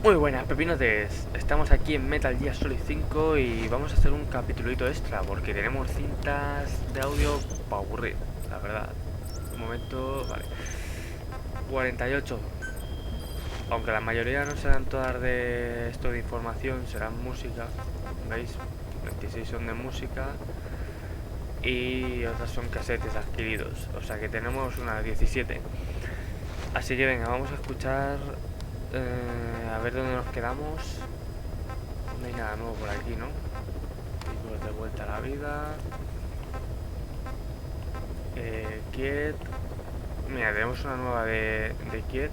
Muy buenas, pepinotes. Estamos aquí en Metal Gear Solid 5 y vamos a hacer un capitulito extra porque tenemos cintas de audio para aburrir, la verdad. Un momento, vale. 48. Aunque la mayoría no serán todas de esto de información, serán música. ¿Veis? 26 son de música y otras son casetes adquiridos. O sea que tenemos unas 17. Así que venga, vamos a escuchar. A ver dónde nos quedamos. No hay nada nuevo por aquí, ¿no? Vehículos de vuelta a la vida. Kiet. Mira, tenemos una nueva de Kiet.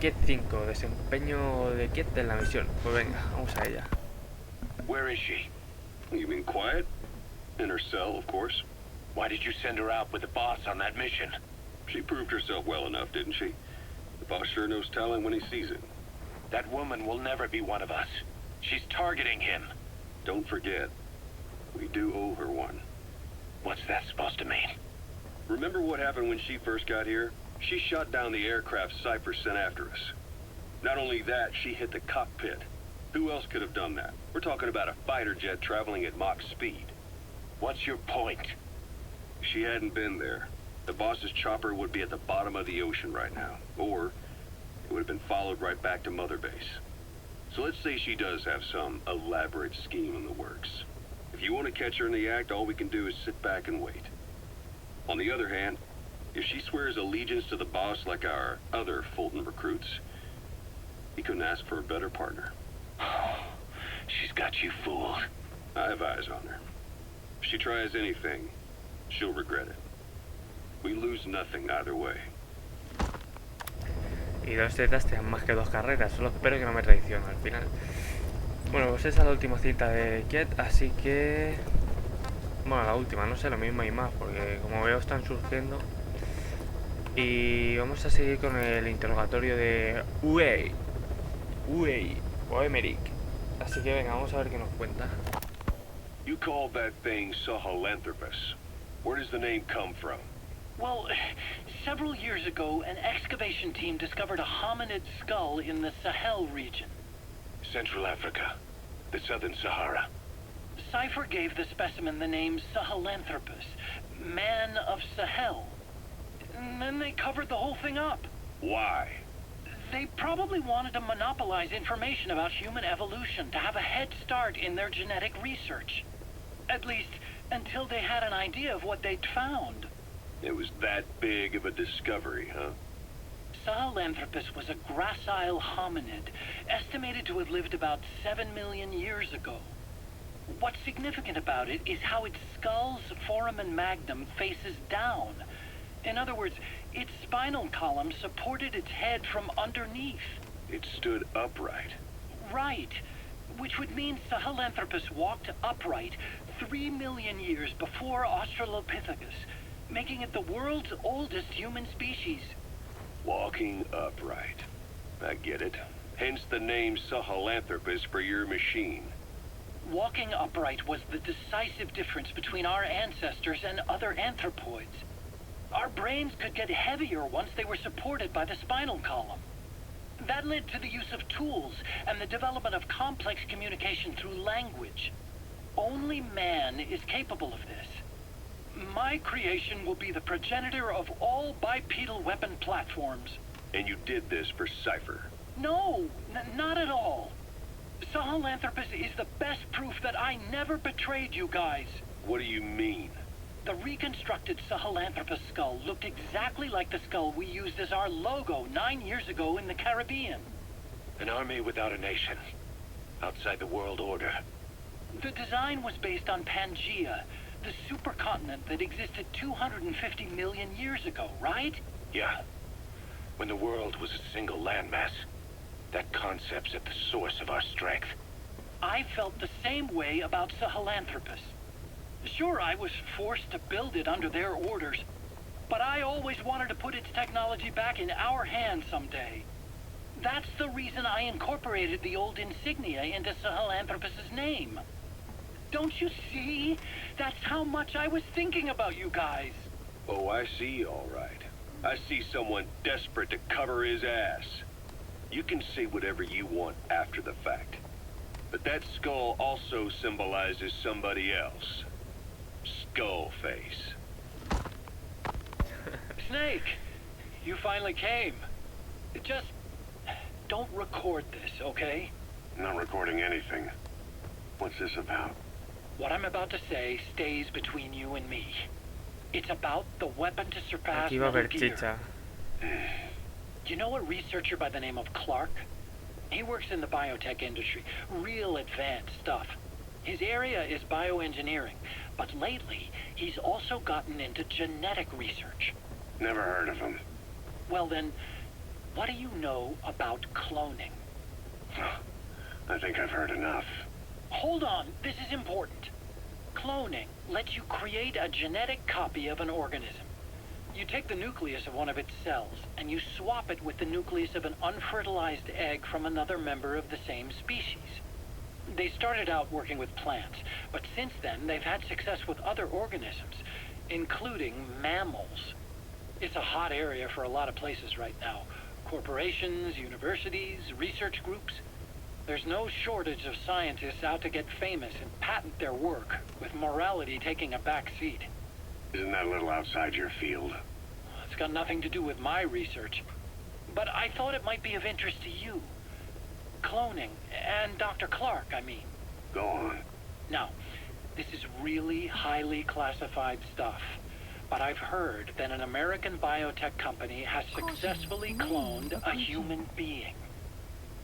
Kiet 5, desempeño de Kiet en la misión. Pues venga, vamos a ella. Where is she? You mean quiet? In her cell, of course. Why did you send her out with the boss on that mission? She proved herself well enough, didn't she? The boss sure knows talent when he sees it. That woman will never be one of us. She's targeting him. Don't forget, we do owe her one. What's that supposed to mean? Remember what happened when she first got here? She shot down the aircraft Cypher sent after us. Not only that, she hit the cockpit. Who else could have done that? We're talking about a fighter jet traveling at Mach speed. What's your point? If she hadn't been there, the boss's chopper would be at the bottom of the ocean right now. Or it would have been followed right back to Mother Base. So let's say she does have some elaborate scheme in the works. If you want to catch her in the act, all we can do is sit back and wait. On the other hand, if she swears allegiance to the boss like our other Fulton recruits, he couldn't ask for a better partner. She's got you fooled. I have eyes on her. If she tries anything, she'll regret it. We lose nothing either way. Y dos tetas te dan más que dos carreras. Solo espero que no me traicione al final. Bueno, pues esa es la última cita de Kiet, así que... Bueno, la última, no sé, lo mismo hay más, porque como veo están surgiendo. Y vamos a seguir con el interrogatorio de Uey o Emmerich. Así que venga, vamos a ver qué nos cuenta. You called that thing Sahelanthropus. Where does the name come from? Well, several years ago, an excavation team discovered a hominid skull in the Sahel region. Central Africa. The Southern Sahara. Cypher gave the specimen the name Sahelanthropus, Man of Sahel. And then they covered the whole thing up. Why? They probably wanted to monopolize information about human evolution to have a head start in their genetic research. At least, until they had an idea of what they'd found. It was that big of a discovery, huh? Sahelanthropus was a gracile hominid, estimated to have lived about 7 million years ago. What's significant about it is how its skull's foramen magnum faces down. In other words, its spinal column supported its head from underneath. It stood upright. Right. Which would mean Sahelanthropus walked upright 3 million years before Australopithecus, making it the world's oldest human species. Walking upright. I get it. Hence the name Sahelanthropus for your machine. Walking upright was the decisive difference between our ancestors and other anthropoids. Our brains could get heavier once they were supported by the spinal column. That led to the use of tools and the development of complex communication through language. Only man is capable of this. My creation will be the progenitor of all bipedal weapon platforms. And you did this for Cypher. No, not at all. Sahelanthropus is the best proof that I never betrayed you guys. What do you mean? The reconstructed Sahelanthropus skull looked exactly like the skull we used as our logo 9 years ago in the Caribbean. An army without a nation. Outside the world order. The design was based on Pangaea, the supercontinent that existed 250 million years ago, right? Yeah. When the world was a single landmass. That concept's at the source of our strength. I felt the same way about Sahelanthropus. Sure, I was forced to build it under their orders, but I always wanted to put its technology back in our hands someday. That's the reason I incorporated the old insignia into Sahelanthropus's name. Don't you see? That's how much I was thinking about you guys. Oh, I see, all right. I see someone desperate to cover his ass. You can say whatever you want after the fact. But that skull also symbolizes somebody else. Skullface. Snake, you finally came. Just don't record this, okay? Not recording anything. What's this about? What I'm about to say stays between you and me. It's about the weapon to surpass Aquí va a Metal haber Gear. chicha. You know a researcher by the name of Clark? He works in the biotech industry. Real advanced stuff. His area is bioengineering, but lately he's also gotten into genetic research. Never heard of him. Well then, what do you know about cloning? I think I've heard enough. Hold on, this is important. Cloning lets you create a genetic copy of an organism. You take the nucleus of one of its cells, and you swap it with the nucleus of an unfertilized egg from another member of the same species. They started out working with plants, but since then they've had success with other organisms, including mammals. It's a hot area for a lot of places right now. Corporations, universities, research groups. There's no shortage of scientists out to get famous and patent their work, with morality taking a back seat. Isn't that a little outside your field? It's got nothing to do with my research. But I thought it might be of interest to you. Cloning, and Dr. Clark, I mean. Go on. Now, this is really highly classified stuff. But I've heard that an American biotech company has successfully cloned a human being.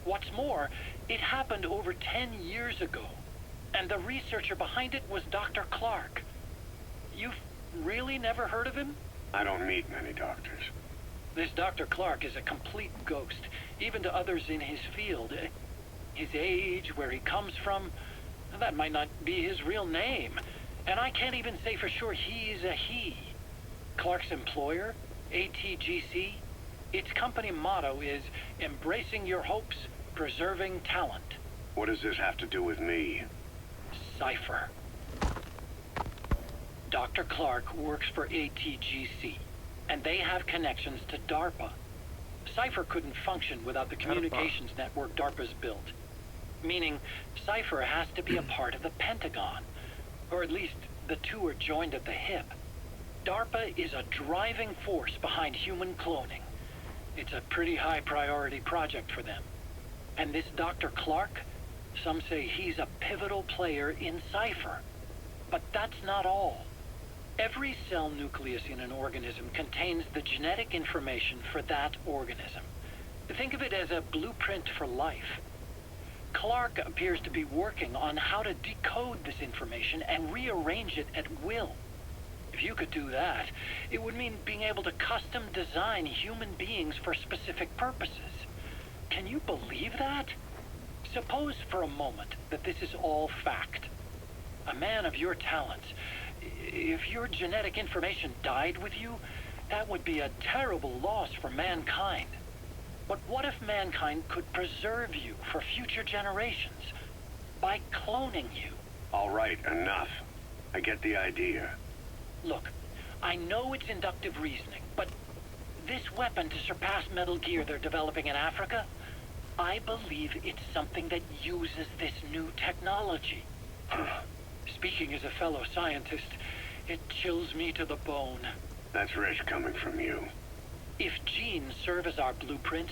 What's more, it happened over 10 years ago. And the researcher behind it was Dr. Clark. You've really never heard of him? I don't meet many doctors. This Dr. Clark is a complete ghost, even to others in his field. His age, where he comes from, that might not be his real name. And I can't even say for sure he's a he. Clark's employer, ATGC, its company motto is embracing your hopes, preserving talent. What does this have to do with me? Cypher. Dr. Clark works for ATGC, and they have connections to DARPA. Cypher couldn't function without the communications network DARPA's built. Meaning, Cypher has to be a part of the Pentagon. Or at least, the two are joined at the hip. DARPA is a driving force behind human cloning. It's a pretty high priority project for them. And this Dr. Clark, some say he's a pivotal player in Cypher. But that's not all. Every cell nucleus in an organism contains the genetic information for that organism. Think of it as a blueprint for life. Clark appears to be working on how to decode this information and rearrange it at will. If you could do that, it would mean being able to custom design human beings for specific purposes. Can you believe that? Suppose for a moment that this is all fact. A man of your talents, if your genetic information died with you, that would be a terrible loss for mankind. But what if mankind could preserve you for future generations by cloning you? All right, enough. I get the idea. Look, I know it's inductive reasoning, but this weapon to surpass Metal Gear they're developing in Africa, I believe it's something that uses this new technology. Speaking as a fellow scientist, it chills me to the bone. That's rich coming from you. If genes serve as our blueprint,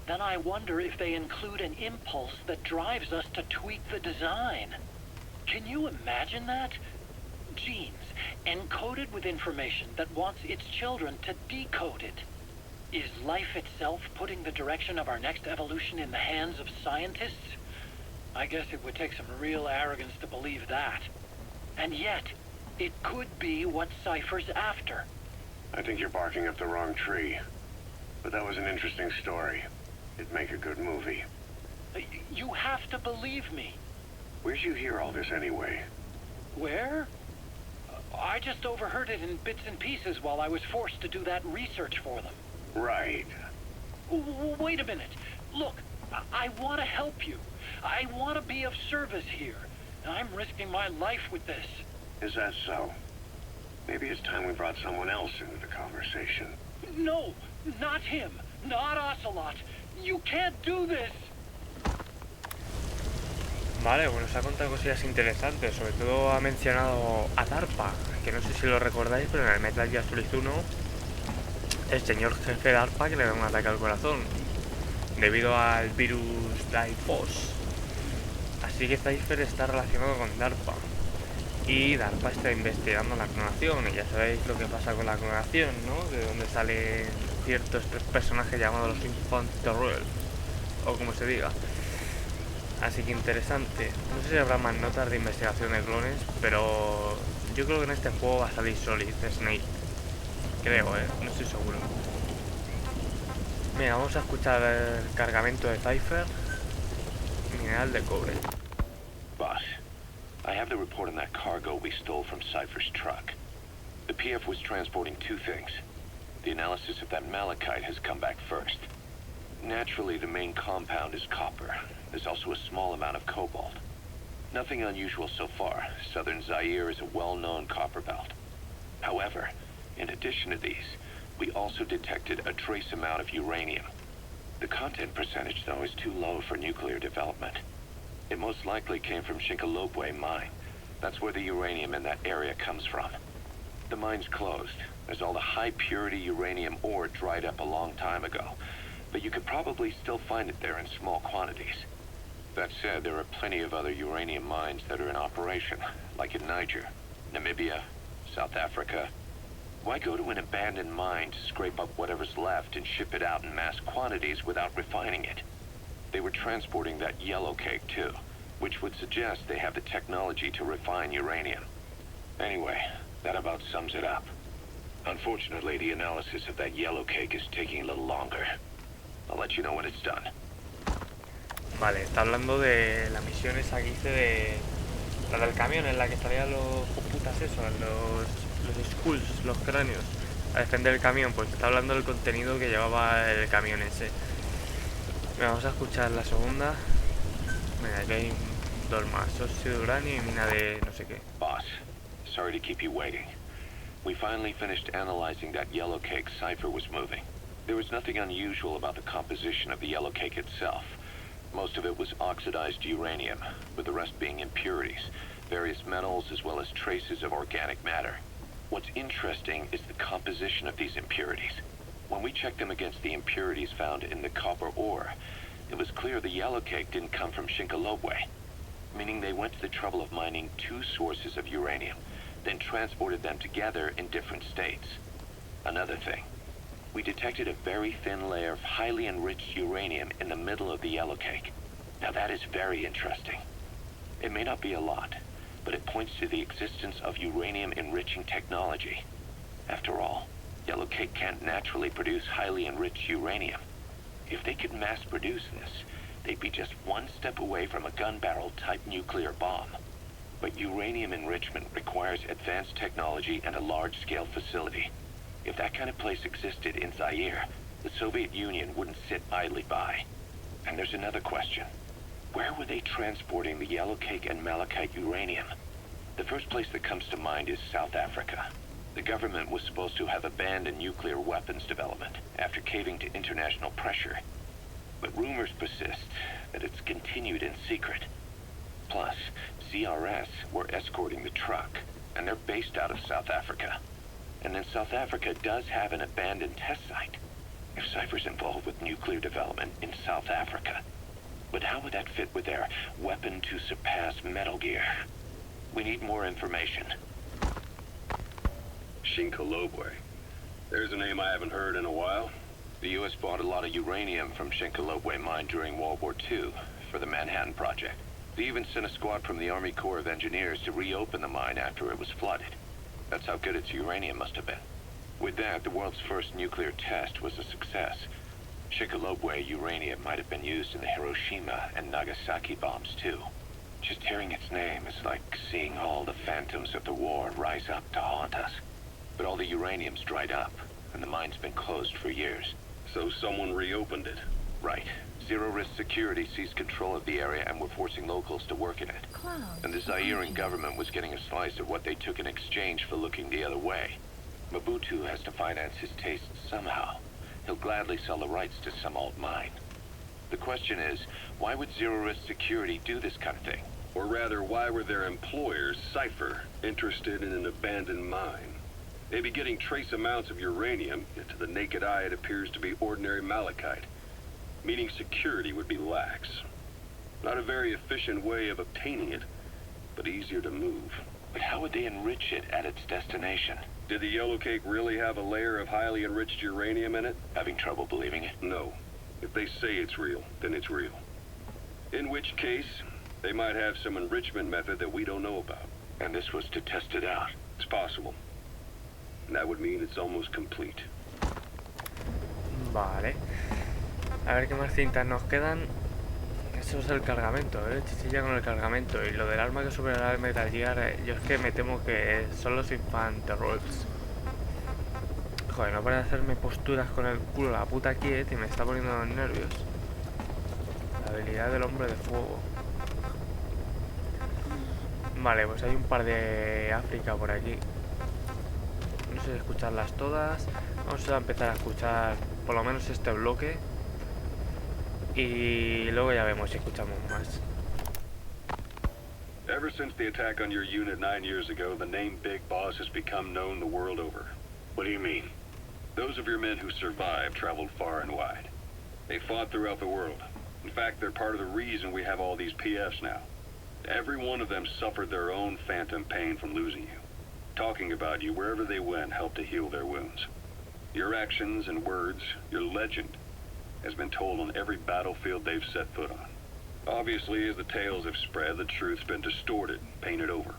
then I wonder if they include an impulse that drives us to tweak the design. Can you imagine that? Genes, encoded with information that wants its children to decode it. Is life itself putting the direction of our next evolution in the hands of scientists? I guess it would take some real arrogance to believe that. And yet, it could be what Cypher's after. I think you're barking up the wrong tree. But that was an interesting story. It'd make a good movie. You have to believe me. Where'd you hear all this anyway? Where? I just overheard it in bits and pieces while I was forced to do that research for them. Right. Wait a minute. Look, I want to help you. I want to be of service here. I'm risking my life with this. Is that so? Maybe it's time we brought someone else into the conversation. No, not him. Not Ocelot. You can't do this. Vale, bueno, se ha contado cosillas interesantes, sobre todo ha mencionado a DARPA, que no sé si lo recordáis, pero en el Metal Gear Solid 1, el señor jefe DARPA que le da un ataque al corazón, debido al virus Dipos. Así que Cypher está relacionado con DARPA, y DARPA está investigando la clonación, y ya sabéis lo que pasa con la clonación, ¿no? De donde salen ciertos personajes llamados los Infants Terrell, o como se diga. Así que interesante. No sé si habrá más notas de investigación de clones, pero yo creo que en este juego va a salir Solid Snake. Creo, no estoy seguro. Mira, vamos a escuchar el cargamento de Cypher. Mineral de cobre. Boss, I have the report on that cargo we stole from Cypher's truck. The PF was transporting two things. The analysis of that malachite has come back first. Naturally, the main compound is copper. There's also a small amount of cobalt. Nothing unusual so far. Southern Zaire is a well-known copper belt. However, in addition to these, we also detected a trace amount of uranium. The content percentage, though, is too low for nuclear development. It most likely came from Shinkalobwe mine. That's where the uranium in that area comes from. The mine's closed, as all the high-purity uranium ore dried up a long time ago. But you could probably still find it there in small quantities. That said, there are plenty of other uranium mines that are in operation, like in Niger, Namibia, South Africa. Why go to an abandoned mine to scrape up whatever's left and ship it out in mass quantities without refining it? They were transporting that yellow cake, too, which would suggest they have the technology to refine uranium. Anyway, that about sums it up. Unfortunately, the analysis of that yellow cake is taking a little longer. I'll let you know when it's done. Vale, está hablando de la misión esa que hice de... la del camión, en la que estarían los putas esos, los skulls, los cráneos, a defender el camión. Pues está hablando del contenido que llevaba el camión ese. Mira, vamos a escuchar la segunda. Mira, aquí hay dos más, óxido de uranio y mina de no sé qué. Boss, sorry to keep you waiting. We finally finished analyzing that yellow cake Cypher was moving. There was nothing unusual about the composition of the yellow cake itself. Most of it was oxidized uranium, with the rest being impurities, various metals as well as traces of organic matter. What's interesting is the composition of these impurities. When we checked them against the impurities found in the copper ore, it was clear the yellow cake didn't come from Shinkalobwe, meaning they went to the trouble of mining two sources of uranium, then transported them together in different states. Another thing. We detected a very thin layer of highly enriched uranium in the middle of the yellow cake. Now that is very interesting. It may not be a lot, but it points to the existence of uranium-enriching technology. After all, yellow cake can't naturally produce highly enriched uranium. If they could mass-produce this, they'd be just one step away from a gun barrel-type nuclear bomb. But uranium enrichment requires advanced technology and a large-scale facility. If that kind of place existed in Zaire, the Soviet Union wouldn't sit idly by. And there's another question. Where were they transporting the yellow cake and malachite uranium? The first place that comes to mind is South Africa. The government was supposed to have abandoned nuclear weapons development after caving to international pressure. But rumors persist that it's continued in secret. Plus, CRS were escorting the truck, and they're based out of South Africa. And then South Africa does have an abandoned test site. If Cypher's involved with nuclear development in South Africa. But how would that fit with their weapon to surpass Metal Gear? We need more information. Shinkalobwe. There's a name I haven't heard in a while. The U.S. bought a lot of uranium from Shinkalobwe mine during World War II for the Manhattan Project. They even sent a squad from the Army Corps of Engineers to reopen the mine after it was flooded. That's how good its uranium must have been. With that, the world's first nuclear test was a success. Shinkalobwe uranium might have been used in the Hiroshima and Nagasaki bombs, too. Just hearing its name is like seeing all the phantoms of the war rise up to haunt us. But all the uranium's dried up, and the mine's been closed for years. So someone reopened it. Right. Zero-risk security seized control of the area and were forcing locals to work in it. And the Zairean government was getting a slice of what they took in exchange for looking the other way. Mobutu has to finance his tastes somehow. He'll gladly sell the rights to some old mine. The question is, why would Zero-Risk Security do this kind of thing? Or rather, why were their employers, Cypher, interested in an abandoned mine? They'd be getting trace amounts of uranium, yet to the naked eye it appears to be ordinary malachite, meaning security would be lax. Not a very efficient way of obtaining it, but easier to move. But how would they enrich it at its destination? Did the yellow cake really have a layer of highly enriched uranium in it? Having trouble believing it? No. If they say it's real, then it's real. In which case, they might have some enrichment method that we don't know about. And this was to test it out. It's possible. And that would mean it's almost complete. Vale. A ver qué más cintas nos quedan. Eso es el cargamento, chichilla con el cargamento. Y lo del arma que superará el Metal Gear, yo es que me temo que son los Infanterooks. Joder, no para de hacerme posturas con el culo la puta quiet y me está poniendo los nervios. La habilidad del hombre de fuego. Vale, pues hay un par de África por aquí. No sé si escucharlas todas. Vamos a empezar a escuchar por lo menos este bloque. Y luego ya vemos si escuchamos más. Ever since the attack on your unit 9 years ago, the name Big Boss has become known the world over. What do you mean? Those of your men who survived traveled far and wide. They fought throughout the world. In fact, they're part of the reason we have all these PFs now. Every one of them suffered their own phantom pain from losing you. Talking about you wherever they went helped to heal their wounds. Your actions and words, your legend, has been told on every battlefield they've set foot on. Obviously, as the tales have spread, the truth's been distorted, painted over.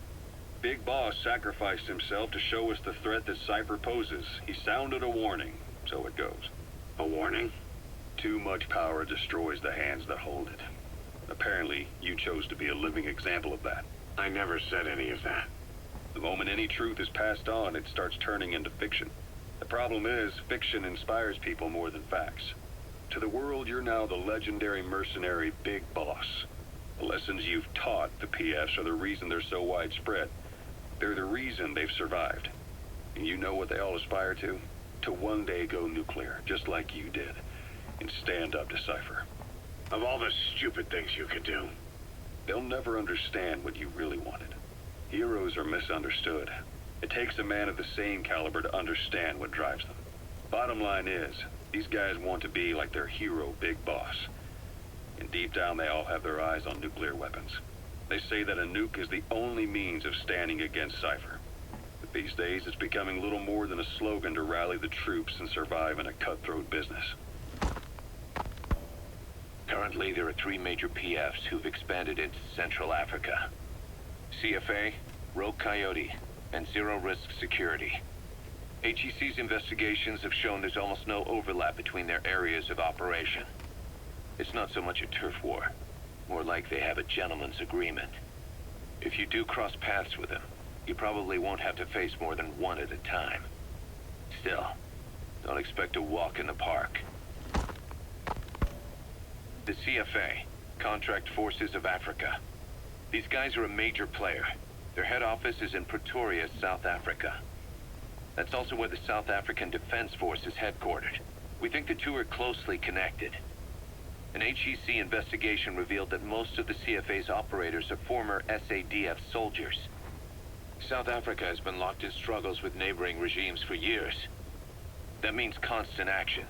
Big Boss sacrificed himself to show us the threat that Cypher poses. He sounded a warning, so it goes. A warning? Too much power destroys the hands that hold it. Apparently, you chose to be a living example of that. I never said any of that. The moment any truth is passed on, it starts turning into fiction. The problem is, fiction inspires people more than facts. To the world, you're now the legendary mercenary Big Boss. The lessons you've taught the PFs are the reason they're so widespread. They're the reason they've survived. And you know what they all aspire to? To one day go nuclear, just like you did, and stand up to Cypher. Of all the stupid things you could do. They'll never understand what you really wanted. Heroes are misunderstood. It takes a man of the same caliber to understand what drives them. Bottom line is, these guys want to be like their hero, Big Boss. And deep down, they all have their eyes on nuclear weapons. They say that a nuke is the only means of standing against Cypher. But these days, it's becoming little more than a slogan to rally the troops and survive in a cutthroat business. Currently, there are 3 major PFs who've expanded into Central Africa. CFA, Rogue Coyote, and Zero-Risk Security. HEC's investigations have shown there's almost no overlap between their areas of operation. It's not so much a turf war, more like they have a gentleman's agreement. If you do cross paths with them, you probably won't have to face more than one at a time. Still, don't expect a walk in the park. The CFA, Contract Forces of Africa. These guys are a major player. Their head office is in Pretoria, South Africa. That's also where the South African Defense Force is headquartered. We think the two are closely connected. An HEC investigation revealed that most of the CFA's operators are former SADF soldiers. South Africa has been locked in struggles with neighboring regimes for years. That means constant action.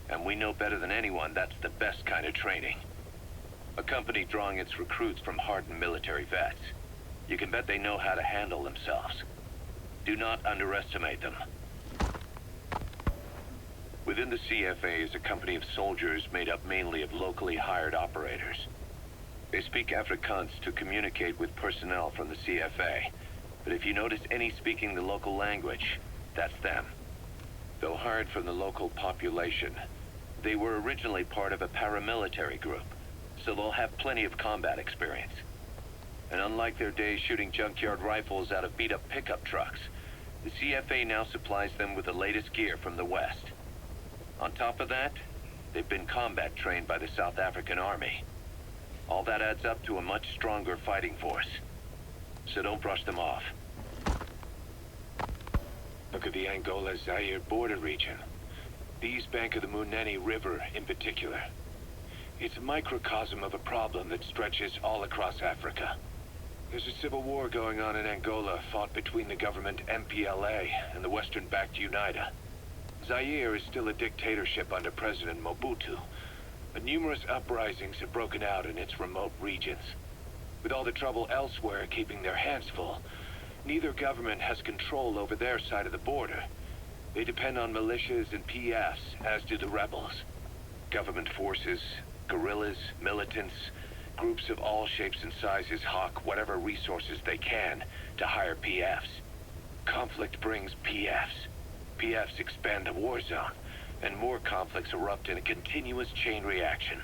And we know better than anyone that's the best kind of training. A company drawing its recruits from hardened military vets. You can bet they know how to handle themselves. Do not underestimate them. Within the CFA is a company of soldiers made up mainly of locally hired operators. They speak Afrikaans to communicate with personnel from the CFA. But if you notice any speaking the local language, that's them. Though hired from the local population, they were originally part of a paramilitary group, so they'll have plenty of combat experience. And unlike their days shooting junkyard rifles out of beat-up pickup trucks, the CFA now supplies them with the latest gear from the West. On top of that, they've been combat trained by the South African Army. All that adds up to a much stronger fighting force. So don't brush them off. Look at the Angola-Zaire border region. The east bank of the Munene River in particular. It's a microcosm of a problem that stretches all across Africa. There's a civil war going on in Angola, fought between the government MPLA and the Western-backed UNITA. Zaire is still a dictatorship under President Mobutu, but numerous uprisings have broken out in its remote regions. With all the trouble elsewhere keeping their hands full, neither government has control over their side of the border. They depend on militias and PFs, as do the rebels. Government forces, guerrillas, militants, groups of all shapes and sizes hawk whatever resources they can to hire PFs. Conflict brings PFs. PFs expand the war zone, and more conflicts erupt in a continuous chain reaction.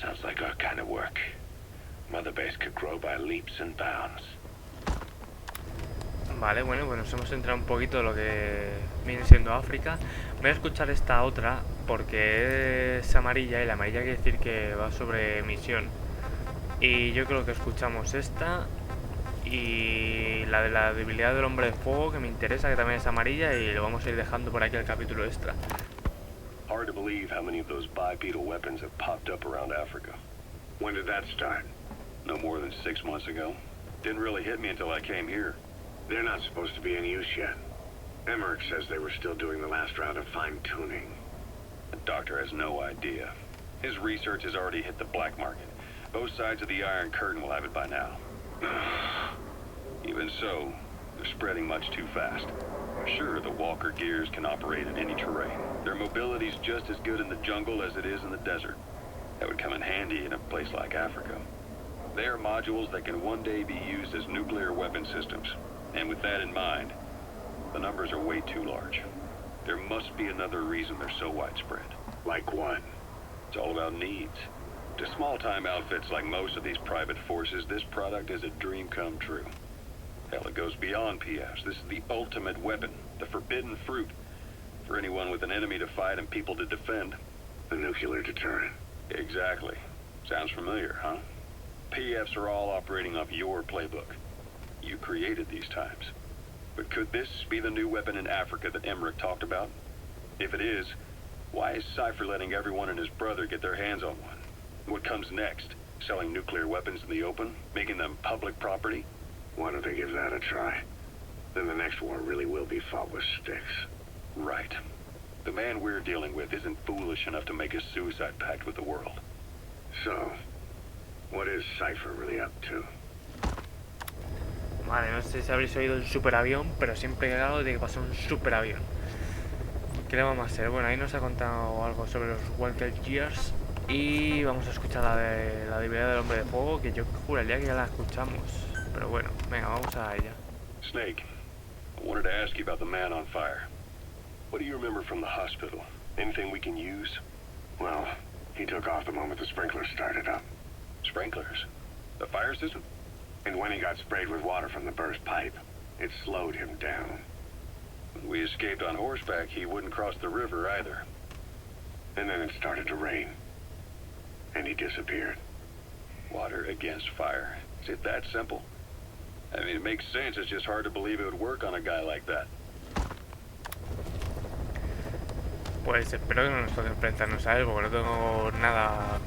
Sounds like our kind of work. Mother Base could grow by leaps and bounds. Vale, bueno, pues nos hemos centrado un poquito en lo que viene siendo África. Voy a escuchar esta otra porque es amarilla y la amarilla quiere decir que va sobre misión. Y yo creo que escuchamos esta y la de la debilidad del hombre de fuego, que me interesa, que también es amarilla, y lo vamos a ir dejando por aquí el capítulo extra. Hard to believe how many of those bipedal weapons have popped up around Africa. When did that start? No more than 6 months ago. Didn't really hit me until I came here. They're not supposed to be in use yet. Emmerich says they were still doing the last round of fine-tuning. The doctor has no idea. His research has already hit the black market. Both sides of the Iron Curtain will have it by now. Even so, they're spreading much too fast. Sure, the Walker gears can operate in any terrain. Their mobility's just as good in the jungle as it is in the desert. That would come in handy in a place like Africa. They are modules that can one day be used as nuclear weapon systems. And with that in mind, the numbers are way too large. There must be another reason they're so widespread. Like what? It's all about needs. To small-time outfits like most of these private forces, this product is a dream come true. Hell, it goes beyond PFs. This is the ultimate weapon, the forbidden fruit, for anyone with an enemy to fight and people to defend. The nuclear deterrent. Exactly. Sounds familiar, huh? PFs are all operating off your playbook. You created these times. But could this be the new weapon in Africa that Emmerich talked about? If it is, why is Cypher letting everyone and his brother get their hands on one? What comes next? Selling nuclear weapons in the open? Making them public property? Why don't they give that a try? Then the next war really will be fought with sticks. Right. The man we're dealing with isn't foolish enough to make a suicide pact with the world. So, what is Cypher really up to? Vale, no sé si habréis oído el superavión, pero siempre que hago tiene que pasar un superavión. ¿Qué le vamos a hacer? Bueno, ahí nos ha contado algo sobre los Walker Gears. Y vamos a escuchar la de la debilidad del hombre de fuego, que yo juraría que ya la escuchamos. Pero bueno, venga, vamos a ella. Snake, I wanted to ask you about the man on fire. What do you remember from the hospital? Anything we can use? Well, he took off the moment the sprinklers started up. Sprinklers? The fire system? And when he got sprayed with water from the burst pipe, it slowed him down. When we escaped on horseback, he wouldn't cross the river either. And then it started to rain. And he disappeared. Water against fire. Is it that simple? I mean, it makes sense. It's just hard to believe it would work on a guy like that. Pues espero que no nos toque enfrentarnos a él, porque no tengo nada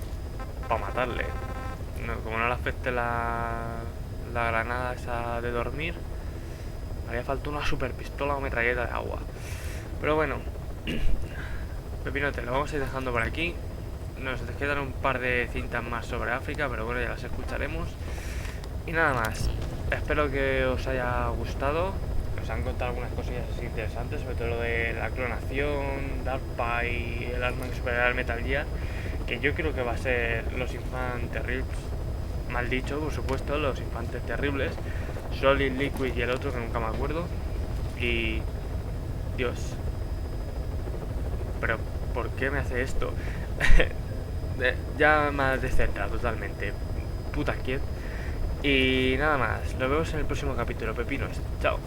para matarle. No, como no le afecte la granada esa de dormir, haría falta una super pistola o metralleta de agua. Pero bueno, Pepinote, lo vamos a ir dejando por aquí. Nos quedan un par de cintas más sobre África, pero bueno, ya las escucharemos. Y nada más, espero que os haya gustado. Nos han contado algunas cosillas así interesantes, sobre todo lo de la clonación, DARPA y el arma que superará el Metal Gear, que yo creo que va a ser los Infantes Terribles, mal dicho, por supuesto, los Infantes Terribles, Solid, Liquid y el otro que nunca me acuerdo. Y... Dios. Pero, ¿por qué me hace esto? Ya me ha descentrado totalmente. Puta Kiev. Y nada más, nos vemos en el próximo capítulo, pepinos. Chao.